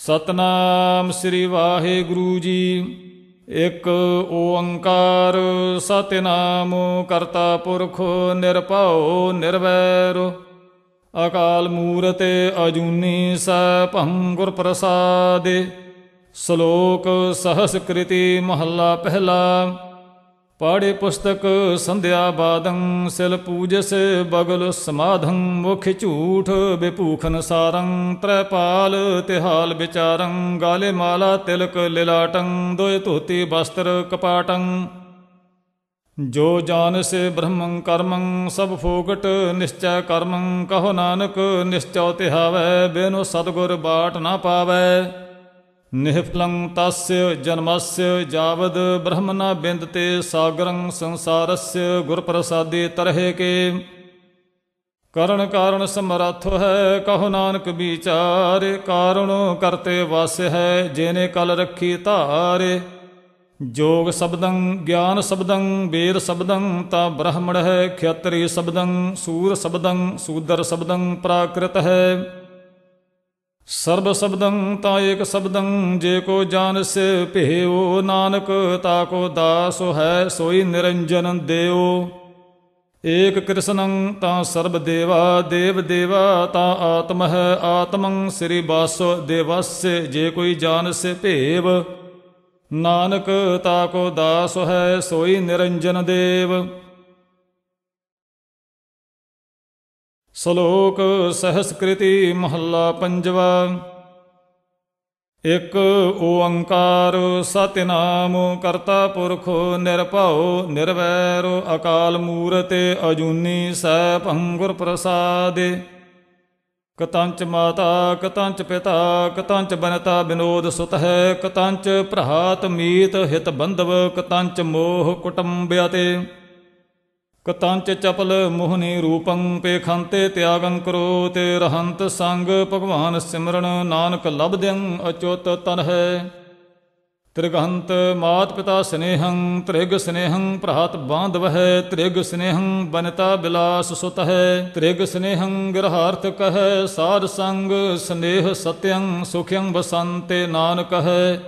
ਸਤਨਾਮ ਸ੍ਰੀ ਵਾਹਿਗੁਰੂ ਜੀ। ਇਕ ਓੰਕਾਰ ਸਤਿਨਾਮ ਕਰਤਾ ਪੁਰਖ ਨਿਰਭਉ ਨਿਰਵੈਰ ਅਕਾਲ ਮੂਰਤ ਅਜੂਨੀ ਸੈਭੰ ਗੁਰ ਪ੍ਰਸਾਦਿ। ਸ਼ਲੋਕ ਸਹਸਕ੍ਰਿਤੀ ਮਹੱਲਾ ਪਹਿਲਾ। ਪਾੜੇ ਪੁਸਤਕ ਸੰਧਿਆ ਬਾਦੰ ਸਿਲ ਪੂਜਸ ਬਗਲ ਸਮਾਧੰ ਮੁਖ ਝੂਠ ਬਿਭੂਖਨ ਸਾਰੰ ਤ੍ਰੈਪਾਲ ਤਿਹਾਲ ਵਿਚਾਰੰ ਗਾਲੇ ਮਾਲਾ ਤਿਲਕ ਲਿਲਾਟੰ ਦੋਇ ਧੋਤੀ ਬਸਤਰ ਕਪਾਟੰ। ਜੋ ਜਾਨਸ ਬ੍ਰਹਮੰ ਕਰਮੰ ਸਭ ਫੋਗਟ ਨਿਸ਼ਚੈ ਕਰਮੰ ਕਹੋ ਨਾਨਕ ਨਿਸ਼ਚਉ ਤਿਹਾਵੈ ਬਿਨੁ ਸਤਿਗੁਰ ਬਾਟ ਨਾ ਪਾਵੈ। ਨਿਹਫਲੰ ਤਸਯ ਜਨਮਸਯ ਜਾਵਦ ਬ੍ਰਹਮ ਨ ਬਿੰਦਤੇ ਸਾਗਰੰ ਸੰਸਾਰਸਯ ਗੁਰ ਪ੍ਰਸਾਦੇ ਤਰਹਿ ਕੇ। ਕਰਨ ਕਾਰਣ ਸਮਰੱਥ ਹੈ ਕਹੋ ਨਾਨਕ ਵਿਚਾਰ ਕਾਰਣ ਕਰਤੇ ਵਾਸ ਹੈ ਜਿਨੇ ਕਲ ਰੱਖੀ ਧਾਰੇ। ਜੋਗ ਸ਼ਬਦੰ ਗਿਆਨ ਸ਼ਬਦੰ ਵੇਦ ਸ਼ਬਦੰ ਤਾ ਬ੍ਰਹਮਣ ਹੈ ਖੇਤਰੀ ਸ਼ਬਦੰ ਸੂਰ ਸ਼ਬਦੰ ਸੂਦਰ ਸ਼ਬਦੰ ਪ੍ਰਾਕ੍ਰਿਤ ਹੈ। ਸਰਬ ਸ਼ਬਦੰ ਤਾ ਏਕ ਸ਼ਬਦੰ ਜੇ ਕੋ ਜਾਨਸ ਭੇਉ ਨਾਨਕ ਤਾ ਕੋ ਦਾਸ ਹੈ ਸੋਈ ਨਿਰੰਜਨ ਦੇਉ। ਏਕ ਕ੍ਰਿਸ਼ਨੰ ਤਾ ਸਰਬ ਦੇਵਾ ਦੇਵ ਦੇਵਾ ਤਾ ਆਤਮ ਹੈ ਆਤਮੰ ਸ੍ਰੀ ਵਾਸੁ ਦੇਵस्य ਜੇ ਕੋਈ ਜਾਨਸ ਭੇਵ ਨਾਨਕ ਤਾ ਕੋ ਦਾਸ ਹੈ ਸੋਈ ਨਿਰੰਜਨ ਦੇਵ। ਸ਼ਲੋਕ ਸਹਸਕ੍ਰਿਤੀ ਮਹੱਲਾ ਪੰਜਵਾ। ਇਕ ਓੰਕਾਰ ਸਤਿਨਾਮ ਕਰਤਾ ਪੁਰਖ ਨਿਰਭਉ ਨਿਰਵੈਰ ਅਕਾਲ ਮੂਰਤ ਅਜੂਨੀ ਸੈਭੰ ਗੁਰ ਪ੍ਰਸਾਦਿ। ਕਤੰਚ ਮਾਤਾ ਕਤੰਚ ਪਿਤਾ ਕਤੰਚ ਬਨਤਾ ਬਿਨੋਦ ਸੁਤ ਹੈ ਕਤੰਚ ਭਰਾਤ ਮੀਤ ਹਿਤ ਬੰਧਵ ਕਤੰਚ ਮੋਹ ਕੁਟੰਬਿਆਤੇ। ਕਤੰਚ ਚਪਲ ਮੋਹਨੀ ਰੂਪੰ ਪੇਖੰਤੇ ਤਿਆਗੰ ਕਰੋਤੇ ਰਹੰਤ ਸੰਗ ਭਗਵਾਨ ਸਿਮਰਨ ਨਾਨਕ ਲਬਦਿੰ ਅਚੁੱਤ ਤਨ ਹੈ। ਤ੍ਰਿਗਹੰਤ ਮਾਤ ਪਿਤਾ ਸਨੇਹੰ ਤ੍ਰਿਗ ਸਨੇਹੰ ਭਰਾਤ ਬਾਂਧਵ ਹੈ ਤ੍ਰਿਗ ਸਨੇਹੰ ਬਨਤਾ ਬਿਲਾਸ ਸੁਤ ਹੈ। ਤ੍ਰਿਗ ਸਨੇਹੰ ਗ੍ਰਹਾਰਥ ਕਹੈ ਸਾਧ ਸੰਗ ਸਨੇਹ ਸਤਯੰ ਸੁਖਯੰ ਬਸੰਤੇ ਨਾਨਕ ਹੈ।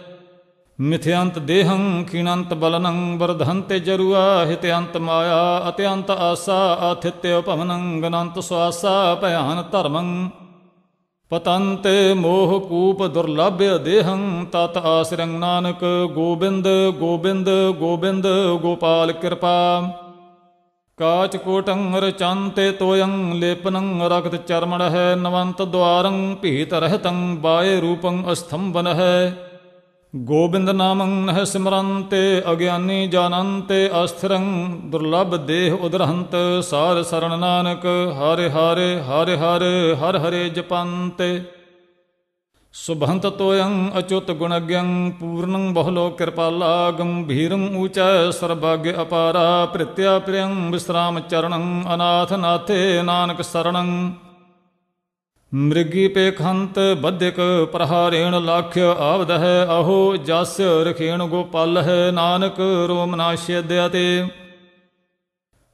ਮਿਥਿਅੰਤ ਦੇਹੰ ਖੀਣੰਤ ਬਲਨੰ ਵਰਧੰਤੇ ਜਰੂਆ ਹਿਤਿਅੰਤ ਮਾਇਆ ਅਤਿਅੰਤ ਆਸਾ ਆਥਿਤਯ ਭਵਨੰ ਗਨੰਤ ਸੁਆਸਾ ਭਿਆਨ ਧਰਮੰ ਪਤੰਤੇ ਮੋਹ ਕੂਪ ਦੁਰਲਭਯ ਦੇਹੰ ਤਤ ਆਸਰੰ ਨਾਨਕ ਗੋਬਿੰਦ ਗੋਬਿੰਦ ਗੋਬਿੰਦ ਗੋਪਾਲ ਕਿਰਪਾ। ਕਾਚ ਕੋਟੰ ਰਚੰਤੇ ਤੋਯੰ ਲੇਪਨੰ ਰਕਤ ਚਰਮਣ ਹੈ ਨਵੰਤ ਦੁਆਰੰ ਭੀਤ ਰਹਿਤੰ ਬਾਏ ਰੂਪੰ ਅਸਥੰਬਨ ਹੈ। ਗੋਬਿੰਦ ਨਾਮੰ ਨਹਿ ਸਿਮਰੰਤੇ ਅਗਿਆਨੀ ਜਾਨੰਤੇ ਅਸਥਿਰੰ ਦੁਰਲਭ ਦੇਹ ਉਦਰਹੰਤ ਸਾਰ ਸਰਣ ਨਾਨਕ ਹਰਿ ਹਰਿ ਹਰਿ ਹਰਿ ਹਰ ਹਰੇ ਜਪੰਤੇ। ਸੁਭੰਤ ਤੋਯੰ ਅਚੁੱਤ ਗੁਣਗਯੰ ਪੂਰਨੰ ਬਹੁਲੋ ਕਿਰਪਾਲਾ ਗੰਭੀਰੰ ਊਚੈ ਸਰਬੱਗ ਅਪਾਰਾ ਭ੍ਰਿਤਿਆ ਪ੍ਰਿਯੰ ਵਿਸਰਾਮ ਚਰਣੰ ਅਨਾਥ ਨਾਥੇ ਨਾਨਕ ਸਰਣੰ। ਮ੍ਰਿਗੀ ਪੇਖੰਤ ਬੱਧਿਕ ਪ੍ਰਹਾਰੇਣ ਲਾਖਿ ਆਵਦ ਹੈ ਅਹੋ ਜਸ ਰਖੇਣ ਗੋਪਾਲ ਹੈ ਨਾਨਕ ਰੋਮ ਨਾ ਛੇਦਿਆ ਤੇ।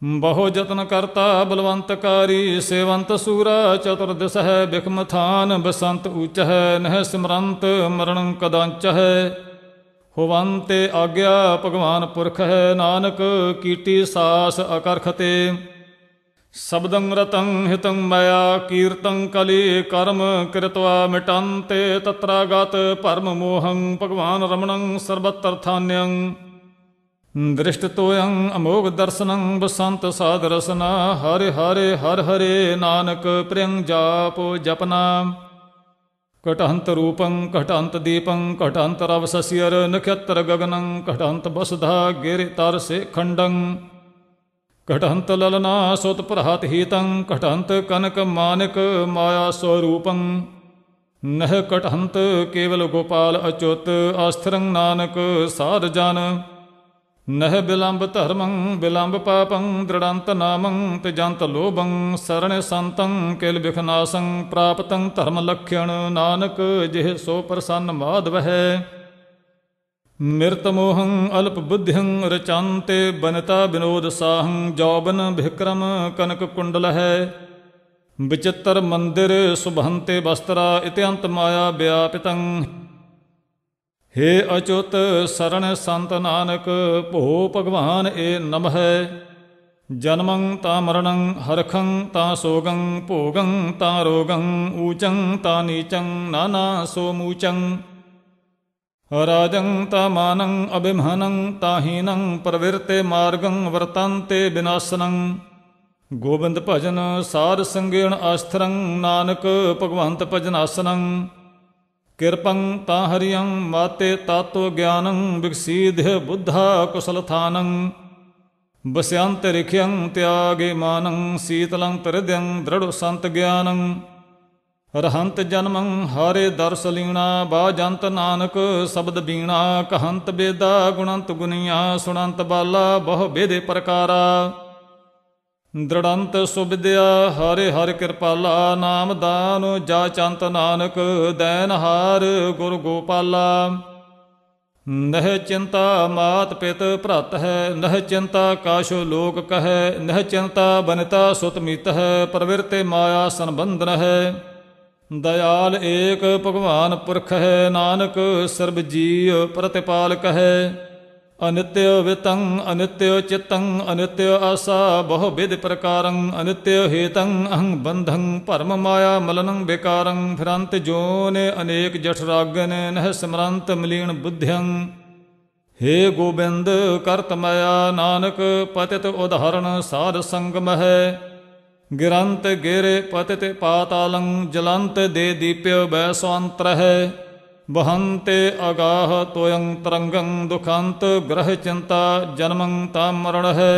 ਬਹੁ ਜਤਨ ਕਰਤਾ ਬਲਵੰਤਕਾਰੀ ਸੇਵੰਤ ਸੂਰਾ ਚਤੁਰਦਿਸ ਹੈ ਬਿਖਮ ਥਾਨ ਬਸੰਤ ਊਚ ਹੈ ਨਹਿ ਸਿਮਰੰਤ ਮਰਣੰ ਕਦਾਂਚ ਹੈ। ਹੋਵੰਤੇ ਆਗਿਆ ਭਗਵਾਨ ਪੁਰਖ ਹੈ ਨਾਨਕ ਕੀਟੀ ਸਾਸ ਅਕਰਖ ਤੇ। ਸ਼ਬਦੰ ਰਤੰ ਹਿਤੰ ਮਾਇਆ ਕੀਰਤੰ ਕਲੀ ਕਰਮ ਕਿਰਤਵਾ ਮਿਟੰਤੇ ਤਤਰਾਗਤ ਭਰਮ ਮੋਹੰ ਭਗਵਾਨ ਰਮਣੰ ਸਰਬਤਰ ਥਾਨਯੰ। ਦ੍ਰਿਸ਼ਟ ਤੋਯੰ ਅਮੋਘ ਦਰਸਨੰ ਬਸੰਤ ਸਾਧ ਰਸਨਾ ਹਰਿ ਹਰਿ ਹਰ ਹਰੇ ਨਾਨਕ ਪ੍ਰਿਯੰ ਜਾਪ ਜਪਨਾ। ਘਟਹੰਤ ਰੂਪੰ ਘਟਹੰਤ ਦੀਪੰ ਘਟਹੰਤ ਰਵ ਸਸਿਅਰ ਨਖਤਰ ਗਗਨੰ ਘਟਹੰਤ ਬਸਧਾ ਗਿਰਿ ਤਰ ਸੇ ਖੰਡੰ। ਘਟਹੰਤ ਲਲਨਾ ਸੁਤ ਭਰਾਤ ਹੀਤੰ ਘਟਹੰਤ ਕਨਕ ਮਾਨਿਕ ਮਾਇਆ ਸਵਰੂਪੰ। ਨਹਿ ਘਟਹੰਤ ਕੇਵਲ ਗੋਪਾਲ ਅਚੁੱਤ ਆਸਥਿਰੰ ਨਾਨਕ ਸਾਧ ਜਨ। ਨਹਿ ਬਿਲੰਬ ਧਰਮੰ ਬਿਲੰਬ ਪਾਪੰ ਦ੍ਰਿੜੰਤ ਨਾਮੰ ਤਿਜੰਤ ਲੋਭੰ ਸਰਣ ਸੰਤੰ ਕਿਲ ਬਿਖਨਾਸੰ ਪ੍ਰਾਪਤੰ ਧਰਮ ਲਖਿਅਣ ਨਾਨਕ ਜਿਹ ਸੋ ਪ੍ਰਸੰਨ ਮਾਧਵ ਹੈ। ਮਿਰਤ ਮੋਹੰ ਅਲਪ ਬੁੱਧਿੰ ਰਚੰਤੇ ਬਨਤਾ ਬਿਨੋਦ ਸਾਹੰ ਜੌਬਨ ਬਿਕਰਮ ਕਨਕ ਕੁੰਡਲ ਹੈ। ਵਿਚਿਤ੍ਰ ਮੰਦਿਰ ਸੁਭੰਤੇ ਬਸਤਰਾ ਇਤਿਅੰਤ ਮਾਇਆ ਵਿਆਪਿਤੰ। हे अच्युत शरण संत नानक भो भगवान ए नमः। जन्मं ता मरणं हरखं ता सोगं भोगं ता रोगं ऊचं ता नीचं नाना सोमूचं। राजं ता मानं अभिमानं ता हीनं प्रवृत्ते मार्गं वर्तन्ते विनाशनं। गोविंद भजन सार संगेण आस्थिरं नानक भगवंत भजनासनं। किरपं ता हरियं माते तातो ज्ञानं विकसीध्य बुद्धा कुशलथानं। बस्यंत रिख्यं त्यागे मानं शीतलं हृदयं दृढ़ संत ज्ञानं। रहंत जन्मं हारे दर्शलीणा बाजंत नानक शब्द बीणा। कहंत बेदा गुणंत गुनिया सुनंत बाला बहु बेदे प्रकारा। दृढ़ंत सुविद्या हरे हर कृपाला। नाम दान जाचंत नानक दैन हार गुरु गोपाला। नह चिंता मात पित भ्रत है नह चिंता काशो लोक कह। नह चिंता बनिता सुत मित है प्रवृत्ति माया संबंधन है। दयाल एक भगवान पुरख है नानक सर्व जीव प्रतिपालक है। अनित्य वितं अनित्य चित्तं अनित्य आशा बहुविध प्रकारं। अनित्य हेतं अहं बंधं परम माया मलनं विकारं। फिरंत जोने अनेक जठराग्न नह स्मरंत मलीन बुद्धियं। हे गोविंद करत माया नानक पतित उदाहरण साध संगम है। गिरंत गिरे पतित पातालं जलंत दे दीप्य वैश्वांतर है। बहंते अगाह तोयं तरंगं दुखांत ग्रह चिंता जन्मं ता मरण है।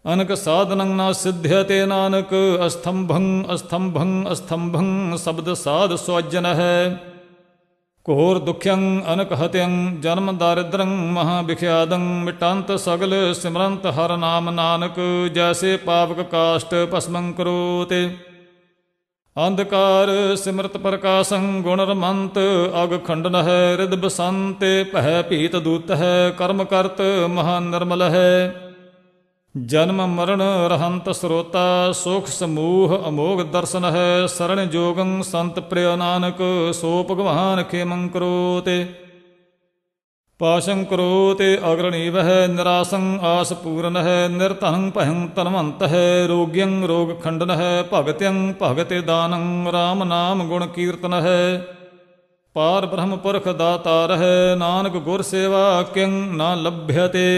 अनक साधनं न सिद्ध्यते नानक अस्तंभं अस्तंभं अस्तंभं शब्द साध स्वजन है। घोर दुख्यं अनक हत्यं जन्म दारिद्रं महाविख्यादं। मिटांत सगल सिमरंत हर नाम नानक जैसे पावक काष्ट भस्मं करोते। अंधकार सिमरत प्रकाशं गुणरमंत अग खंडन है। हृद बसंते पह पीत दूत है कर्म करत महानिर्मल है। जन्म मरण रहंत स्रोता सुख समूह अमोघ दर्शन है। शरण जोगं संत प्रिय नानक सो भगवान खेमं करोते। पाशं करोते अग्रणीव है निरासं आस पूर्ण है। निर्धनं पहं तनवंत है रोग्यं रोग खंडन है। भगत्यं भगते दानं राम नाम गुण कीर्तन है। पार ब्रह्म पुरख दातार है नानक गुर सेवा किं न लभ्यते।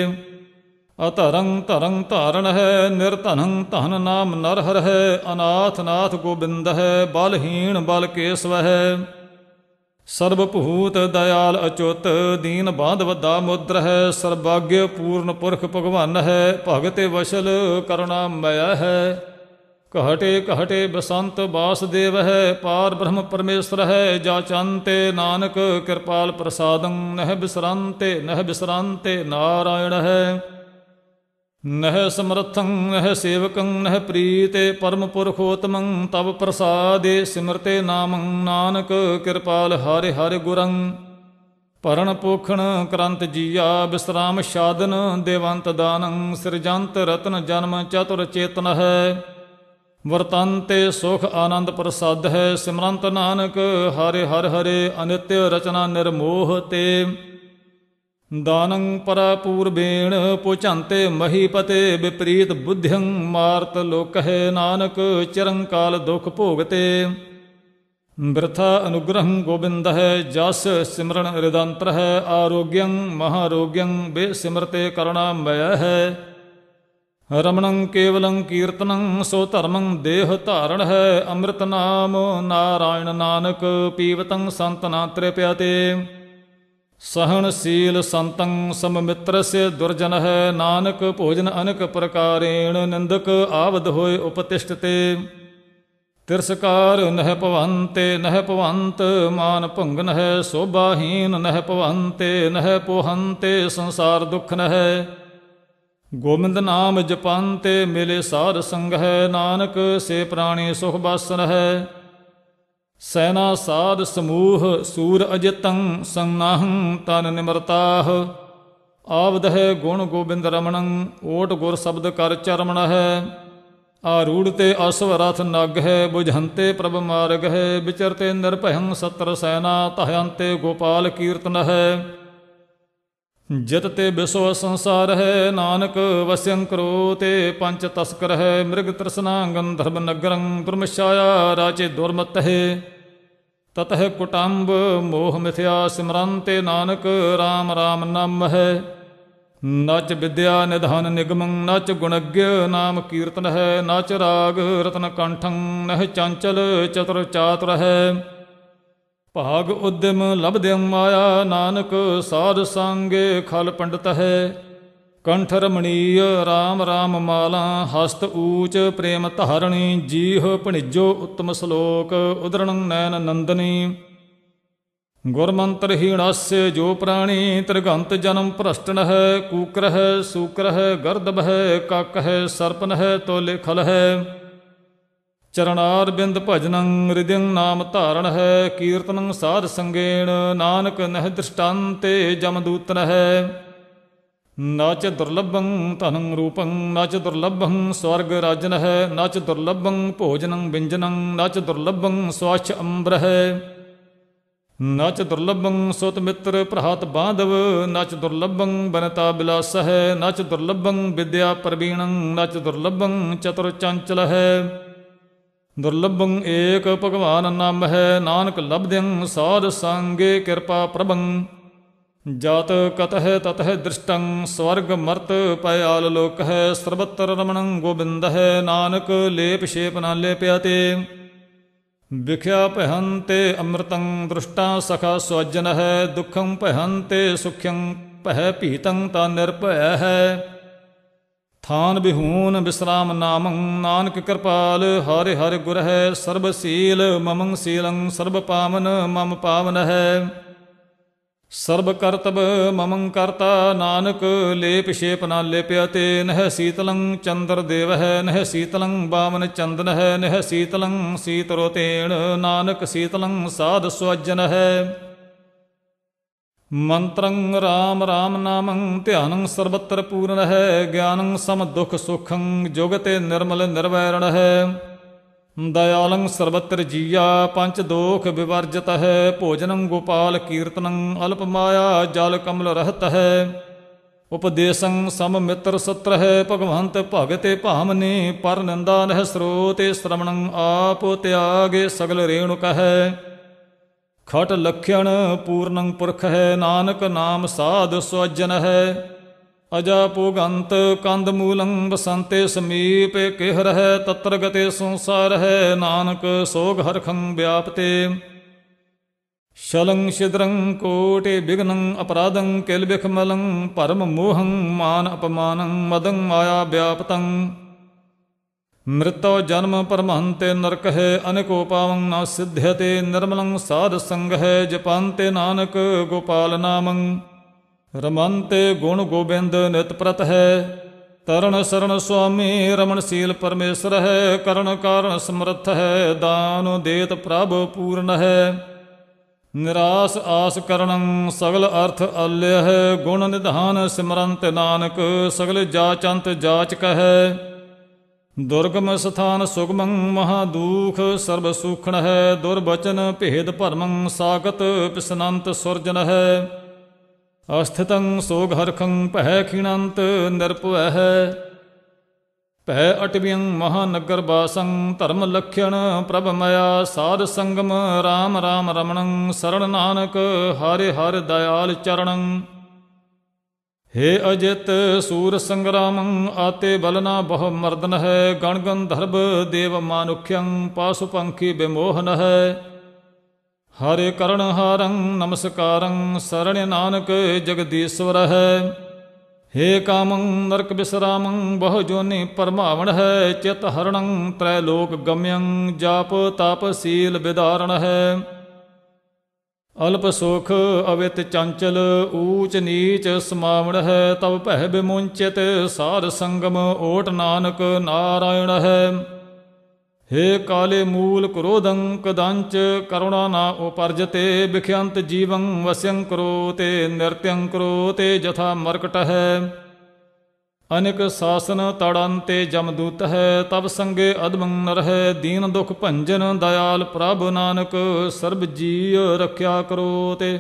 अतरं तरं तारण है निर्धनं धन नाम नरहर है। अनाथ नाथ गोबिंद है बलहीन बल केशव है। सर्वभूत दयाल अच्युत दीन बांधव दामोदर है। सर्वभाग्य पूर्ण पुरख भगवान है भगते वशल करुणामय है। कहटे कहटे बसंत वासुदेव है पार ब्रह्म परमेश्वर है। जाचंते नानक कृपाल प्रसादं नह बिसरांते नारायण है। नह समर्थं नह सेवकं नह प्रीते परम पुरखोत्तमं तव प्रसादे सिमरते नामं नानक कृपाल हरे हरे गुरं। परण पोखण करंत जिया विश्राम साधन देवंत दानं। सृजंत रत्न जन्म चतुर चेतन है। वर्तन्ते सुख आनंद प्रसाद है। सिमरंत नानक हरे हर हरे अनित्य रचना निर्मोह ते। दानं परापूर्वेण पुचंते महीपते विपरीत बुद्धिं मार्त लोक है। नानक चिरंकाल दुख भोगते। वृथा अनुग्रहं गोविंद है जस सिमरन हृदंतर है। आरोग्यं महारोग्यं बेसिमरते करुणामय है। रमणं केवलं कीर्तनं सो धर्मं देह धारण है। अमृत नाम नारायण नानक पीवतं संतना तृप्यते। सहनशील संतं सममित्र से दुर्जन है। नानक भोजन अनेक प्रकारेण निंदक आवद होय उपतिष्ठते। तिरस्कार नह पवंत मान भंगन है। शोभाहीन नह पोहंते संसार दुख न है। गोविंद नाम जपंते मिले सार संग है। नानक से प्राणी सुख बासन है। सैना साध समूह सूर अजितं संनाहं तन निमरताह। आवद है गुण गोबिंद रमणं ओट गुर शब्द कर चरमण है। आरूढ़ ते अश्व रथ नग है, बुझंते प्रभ मार्ग है, विचरते निर्भयं सत्र सेना, तहयंते गोपाल कीर्तन है। जित ते विश्व संसार है, नानक वश्यं करो ते पंच तस्कर है, मृग तृष्णा गंधर्व नगरं, दुर्मशाया राचे दुर्मत है। ततः कुटुंब मोह मिथ्या सिमरंते, नानक राम राम नाम है। नच विद्या निधान निगमं, नच गुणज्ञ नाम कीर्तन है, नच राग रत्न कंठं, नह चंचल चतुर चातुर है। भाग उद्यम लभद्यं माया, नानक साध संगे खल पंडित है। कंठ रमणीय राम राम माला, हस्त ऊच प्रेम धारणी, जीह भणिजो उत्तम श्लोक, उदरण नैन नंदनी। गुरमंत्रहीणस्य जो प्राणी, त्रिगंत जन्म भ्रष्टन है, कूकर है सूकर है, गर्दभ है कक है, सर्पन है तोले खल है। चरणार बिंद भजनं, हृदयं नाम धारण है, कीर्तनं साध संगेण, नानक नह दृष्टान्ते जमदूतन है। नच दुर्लभं धनं रूपं, नच दुर्लभं स्वर्ग राजन है, नच दुर्लभं भोजनं व्यंजनं, नच दुर्लभं स्वच्छ अम्बर है। नच दुर्लभं सुत मित्र भ्रात बांधव, नच दुर्लभं बनता बिलास है, नच दुर्लभं विद्या प्रवीणं, नच दुर्लभं चतुर चंचल है। दुर्लभं एक भगवान नाम है, नानक लभद्यं साध संगे कृपा प्रभं। जात कतः ततः दृष्टं, स्वर्ग मर्त पयाल लोक है, सर्वत्र रमणं गोविंद है, नानक लेप शेप न लेप्यते। विख्या पहनते अमृतं, दृष्टा सखा स्वजन है, दुखं पहनते सुख्यं, पह पीतं ता निर्भय है। थान बिहून विश्राम नामं, नानक कृपाल हरि हरि गुर है, सर्वशील ममं शीलं, सर्व पावन मम पावन है। सर्व कर्तव ममं कर्ता, नानक लेप शेप न लेप्यते। नह शीतलं चंद्र देव है, नह शीतलं बामन चंदन है, नह शीतलं शीतरोतेण, नानक शीतलं साध स्वजन है। मंत्रं राम राम नामं, ध्यानं सर्वत्र पूर्ण है, ज्ञानं सम दुख सुखं, जुगते निर्मल निर्वैरण है। दयालं सर्वत्र जीया, पंच दोख विवर्जित है, भोजनं गोपाल कीर्तनं, अल्प माया जल कमल रहत है। उपदेशं सम मित्र सत्र है, भगवंत भगते भामने, पर निंदा नह स्रोते, श्रवणं आप त्यागे सगल रेणुक है। खट लक्षण पूर्णं पुरख है, नानक नाम साध स्वजन है। अजा पुगंत कंद मूलं, बसंते समीप केहर है, तत्र गते संसार है, नानक सोग हरखं व्यापते। शलं शिद्रं कोटि विघ्नं, अपराधं किल बिखमलं, परम मोहं मान अपमानं, मदं माया व्यापतं। मृत्यु जन्म परमहंते नरक है, अनेको पावं न सिद्ध्यते, निर्मलं साध संग है, जपान्ते नानक गोपाल नामं। रमन्ते गुण गोबिंद नित प्रत है, तरण शरण स्वामी रमणशील परमेश्वर है। करण कारण समर्थ है, दान देत प्रभ पूर्ण है। निराश आस करणं सगल अर्थ अल्य है, गुण निधान सिमरंत नानक, सगल जाचंत जाचक है। दुर्गम स्थान सुगमं महादुख सर्व सूखण है, दुर्वचन भेद भरमं, सागत पिसनंत सुरजन है। अस्थितं सोघरखं पह क्षीणंत निरपय है, पह अटव्यं महानगर वासं, धर्म लक्षण प्रभमया, साध संगम राम राम रमणं, शरण नानक हरे हर दयाल चरणं। हे अजित सूर संग्रामं, आते बलना बहु मर्दन है, गण गंधर्व देव मानुख्यं, पाशु पंखी विमोहन है। हरे करण हारं नमस्कारं, शरण्य नानक जगदीश्वर है। हे कामं नरक विश्रामं, बहु जोनि परमावण है, चित हरणं त्रैलोक गम्यं, जाप तापशील विदारण है। अल्प सुख अवित चंचल, ऊच नीच समावण है, तब पह विमुंचित सार संगम, ओट नानक नारायण है। हे काले मूल क्रोधं कदांच, करुणा न उपर्जते, विख्यंत जीवं वश्यं करोते, नृत्यं करोते जथा मर्कट है। अनिक सासन तड़ंते जमदूत है, तब संगे अदमं न रहे। दीन दुख भंजन दयाल प्रभु नानक, सर्ब जीव रख्या करो ते।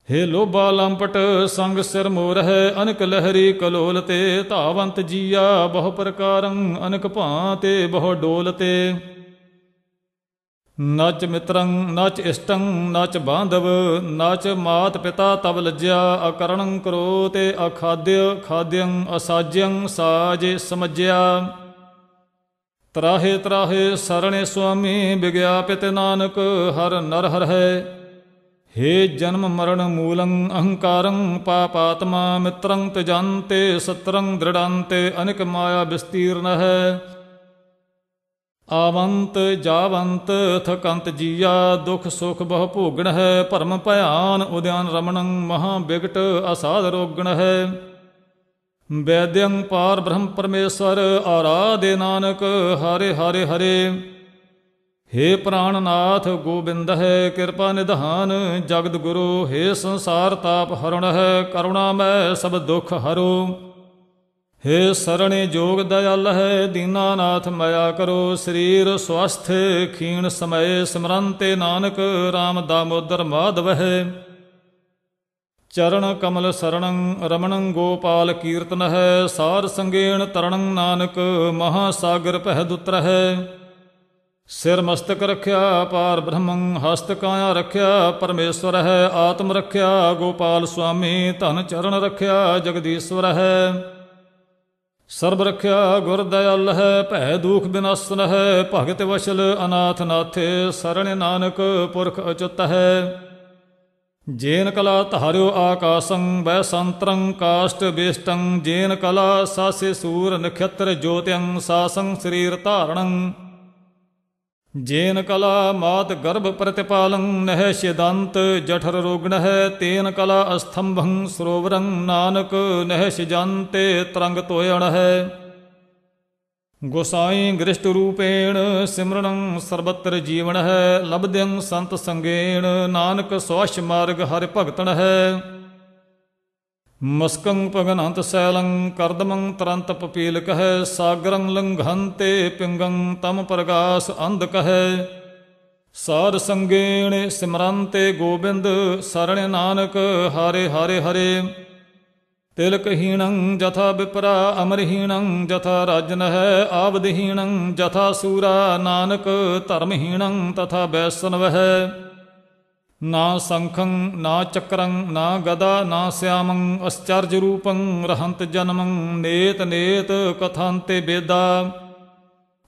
हे लोभा लंपट संग सिर मोर है, अनिक लहरी कलोल ते। धावंत जिया बहु प्रकारं, अनिक भांते बहु डोलते। नच मित्रं नच इष्टं नच बांधव, नच मात पिता तब लज्जा। अकरणं करोते अखाद्य खाद्यं, असाज्यं साज समज्या। त्राहे त्राहे सरणे स्वामी, विज्ञापित नानक हर नर हर है। हे जन्म मरण मूलं अहंकारं, पापात्मा मित्रं त्यजन्ते। सत्रं दृढ़ान्ते अनिक माया विस्तीर्ण है। आवंत जावंत थकंत जिया, दुख सुख बहु भोगण है। भरम भयान उद्यान रमणं, महा बिगट असाध रोगण है। वैद्यं पार ब्रह्म परमेश्वर, आराधे नानक हरे हरे हरे। हे प्राणनाथ गोबिंद है, कृपा निधान जगत गुरु। हे संसार ताप हरण है, करुणामय सब दुख हरो। हे सरणे जोग दयाल है, दीनानाथ मया करो। शरीर स्वस्थ क्षीण समय, स्मरंते नानक राम दामोदर माधव है। चरण कमल शरणं रमणं, गोपाल कीर्तन है। सार संगेण तरणं नानक, महासागर पहदुत्र है। सिर मस्तक रख्या पार ब्रह्मं, हस्त काया रख्या परमेश्वर है। आत्म रख्या गोपाल स्वामी, धन चरण रख्या जगदीश्वर है। सर्ब रख्या गुर दयाल है, भै दुख विनाशन है। भगत वशल अनाथ नाथे, शरण नानक पुरख अच्युत है। जेन कला धार्यो आकाशं, वैसंत्रं काष्ठ वेष्टं। जेन कला सासे सूर नक्षत्र ज्योत्यं, सासं शरीर धारणं। जेन कला मात गर्भ प्रतिपालं, नह सिदंत जठर रोगण है। तेन कला अस्तंभं सरोवरं, नानक नह सिजंते तरंग तोयण है। गोसाई गृष्ट रूपेण सिमरणं, सर्वत्र जीवन है। लब्ध्यं संत संगेण, नानक स्वाश मार्ग हरि भगतन है। मस्कं पगनंत शैलं, कर्दमं तरंत पपीलक है। सागरं लंघन्ते पिंगं, तम प्रगास अंधक है। सार संगेण सिमरंते गोबिंद, शरण नानक हरे हरे हरे। तिलकहीणं जथा विप्रा, अमरहीणं जथा राजन है। आवदहीणं जथा सूरा, नानक धर्महीणं तथा वैष्णव है। ना शंखं ना चक्रं ना गदा ना श्यामं, आश्चर्य रूपं रहंत जन्मं। नेत नेत कथांते वेदा,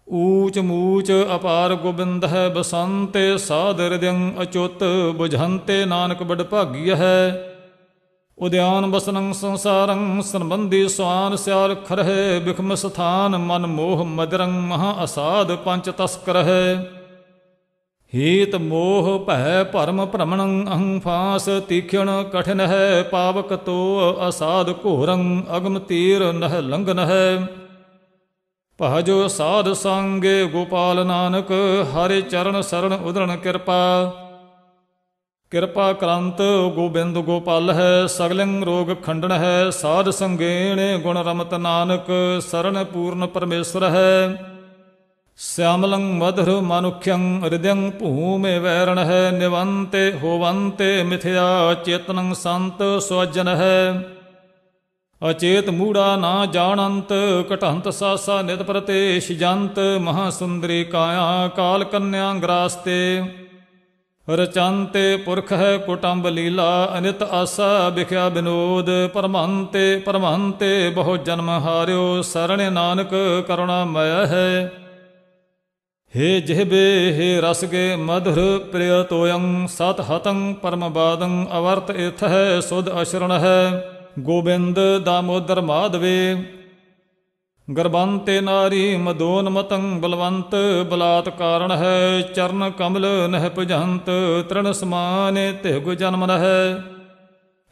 ऊच मूच अपार गोबिंद है। बसंते साध हृदयं अच्युत, बुझंते नानक बड़ भाग्य है। उद्यान बसनं संसारं, संबंधी स्वान स्याल खर है। बिखम स्थान मन मोह मदरं, महा असाध पंच तस्कर है। हीत मोह भय भरम भ्रमणं, अहं फांस तीक्षण कठिन है। पावक तो असाध घोरं, अगम तीर नह लंघन है। भजो साध सांगे गोपाल नानक, हरे चरण शरण उदरण कृपा। कृपा क्रांत गोबिंद गोपाल है, सगलिंग रोग खंडन है। साध संगेण गुण रमत नानक, शरण पूर्ण परमेश्वर है। श्यामलं मधुर मानुख्यं, हृदयं भूमि वैरण है। निवंते होवंते मिथ्या, चेतनं संत स्वजन है। अचेत मूढ़ा ना जानंत, कटहंत सासा नित प्रतेश जंत। महासुंदरी काया काल कन्या ग्रास्ते। रचंते पुरख है कुटुंब लीला, अनित आशा बिख्या विनोद। परमहंते परमहंते बहु जन्म हार्यो, शरण नानक करुणामय है। हे जिह्वे हे रसगे मधुर प्रिय तोयं। सत हतं परम बादं, अवर्त इथ है सुध अशरण है। गोबिंद दामोदर माधवे, गर्भंते नारी मदोन्मतं। बलवंत बलात् कारण है, चरण कमल नह पुजंत। तृण समान तिहु जन्म है।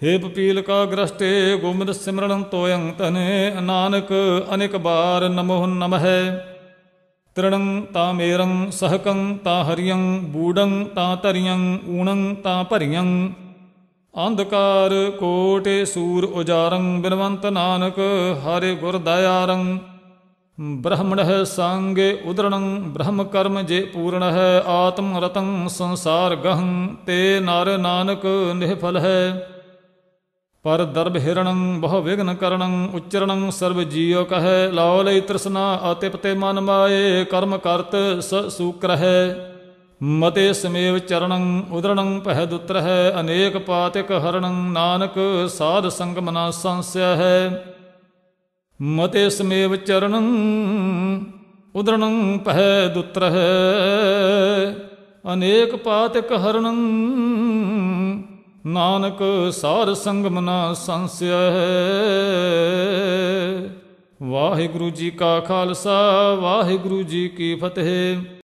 हे पपील का ग्रस्टे, गोविंद सिमरण तोयं तने। नानक अनेक बार नमो नमः। तृणं तामेरं सहकं ता हरियं। बूढ़ं ता तरियं, ऊणं ता परियं। ਅੰਧਕਾਰ ਕੋਟਿ ਸੂਰ ਉਜਾਰੰ ਬਿਨਵੰਤ ਨਾਨਕ ਹਰਿ ਗੁਰ ਦਇਆਰੰ ਬ੍ਰਹਮਣਹਿ ਸੰਗੇ ਉਦਰਣੰ ਬ੍ਰਹਮ ਕਰਮ ਜੇ ਪੂਰਨ ਹੈ ਆਤਮ ਰਤੰ ਸੰਸਾਰ ਗਹੰ ਤੇ ਨਰ ਨਾਨਕ ਨਿਹਫਲ ਹੈ ਪਰ ਦਰਬ ਹਿਰਣੰ ਬਹੁ ਵਿਘਨ ਕਰਣੰ ਉਚਰਣੰ ਸਰਬ ਜੀਉ ਕਹੈ ਲਾਉ ਲਈ ਤ੍ਰਿਸ਼ਨਾ ਅਤਿਪਤੇ ਮਨ ਮਾਏ ਕਰਮ ਕਰਤ ਸ ਸੂਕਰ ਹੈ ਮਤੇ ਸਮੇਵ ਚਰਣੰ ਉਦਰਣੰ ਪਹਿ ਦੁਤਰ ਹੈ ਅਨੇਕ ਪਾਤਿਕ ਹਰਣੰ ਨਾਨਕ ਸਾਧ ਸੰਗਮ ਨਾ ਸੰਸਿਆ ਹੈ ਮਤੇ ਸਮੇਵ ਚਰਣੰ ਉਦਰਣੰ ਪਹਿ ਦੁਤਰ ਹੈ ਅਨੇਕ ਪਾਤਿਕ ਹਰਣੰ ਨਾਨਕ ਸਾਧ ਸੰਗਮ ਨਾ ਸੰਸਿਆ ਹੈ। ਵਾਹਿਗੁਰੂ ਜੀ ਕਾ ਖਾਲਸਾ ਵਾਹਿਗੁਰੂ ਜੀ ਕੀ ਫਤਿਹ।